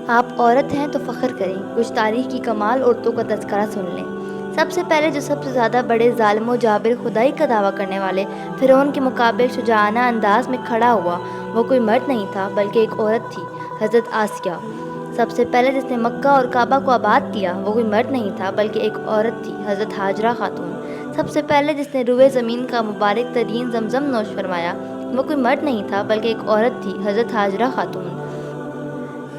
آپ عورت ہیں تو فخر کریں، کچھ تاریخ کی کمال عورتوں کا تذکرہ سن لیں۔ سب سے پہلے جو سب سے زیادہ بڑے ظالم و جابر خدائی کا دعویٰ کرنے والے فرعون کے مقابل شجاعانہ انداز میں کھڑا ہوا، وہ کوئی مرد نہیں تھا بلکہ ایک عورت تھی، حضرت آسیہ۔ سب سے پہلے جس نے مکہ اور کعبہ کو آباد کیا، وہ کوئی مرد نہیں تھا بلکہ ایک عورت تھی، حضرت ہاجرہ خاتون۔ سب سے پہلے جس نے روئے زمین کا مبارک ترین زمزم نوش فرمایا، وہ کوئی مرد نہیں تھا بلکہ ایک عورت تھی، حضرت ہاجرہ خاتون۔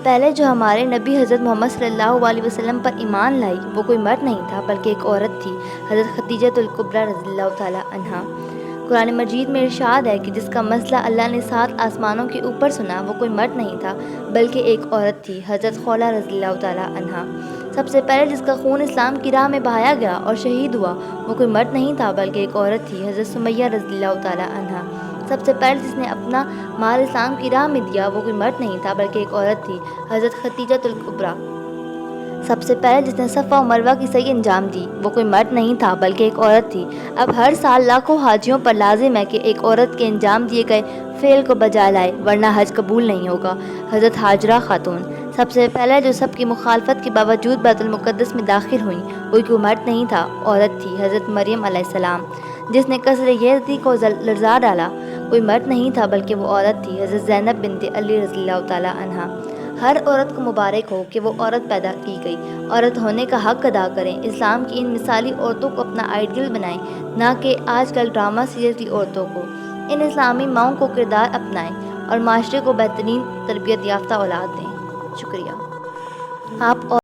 پہلے جو ہمارے نبی حضرت محمد صلی اللہ علیہ وسلم پر ایمان لائی، وہ کوئی مرد نہیں تھا بلکہ ایک عورت تھی، حضرت خدیجہ الکبریٰ رضی اللہ تعالیٰ عنہا۔ قرآن مجید میں ارشاد ہے کہ جس کا مسئلہ اللہ نے 7 آسمانوں کے اوپر سنا، وہ کوئی مرد نہیں تھا بلکہ ایک عورت تھی، حضرت خولہ رضی اللہ تعالیٰ عنہا۔ سب سے پہلے جس کا خون اسلام کی راہ میں بہایا گیا اور شہید ہوا، وہ کوئی مرد نہیں تھا بلکہ ایک عورت تھی، حضرت سمیہ رضی اللہ تعالیٰ عنہا۔ سب سے پہلے جس نے اپنا مال اسلام کی راہ میں دیا، وہ کوئی مرد نہیں تھا بلکہ ایک عورت تھی، حضرت خدیجہ الکبریٰ۔ سب سے پہلے جس نے صفا و مروہ کی سعی انجام دی، وہ کوئی مرد نہیں تھا بلکہ ایک عورت تھی۔ اب ہر سال لاکھوں حاجیوں پر لازم ہے کہ ایک عورت کے انجام دیے گئے فعل کو بجا لائے، ورنہ حج قبول نہیں ہوگا، حضرت ہاجرہ خاتون۔ سب سے پہلے جو سب کی مخالفت کے باوجود بیت المقدس میں داخل ہوئیں، وہ کوئی مرد نہیں تھا، عورت تھی، حضرت مریم علیہ السلام۔ جس نے قصر یزدی کو لرزا ڈالا، کوئی مرد نہیں تھا بلکہ وہ عورت تھی، حضرت زینب بنت علی رضی اللہ تعالیٰ عنہا۔ ہر عورت کو مبارک ہو کہ وہ عورت پیدا کی گئی، عورت ہونے کا حق ادا کریں۔ اسلام کی ان مثالی عورتوں کو اپنا آئیڈیل بنائیں، نہ کہ آج کل ڈرامہ سیریل کی عورتوں کو۔ ان اسلامی ماؤں کو کردار اپنائیں اور معاشرے کو بہترین تربیت یافتہ اولاد دیں۔ شکریہ۔ آپ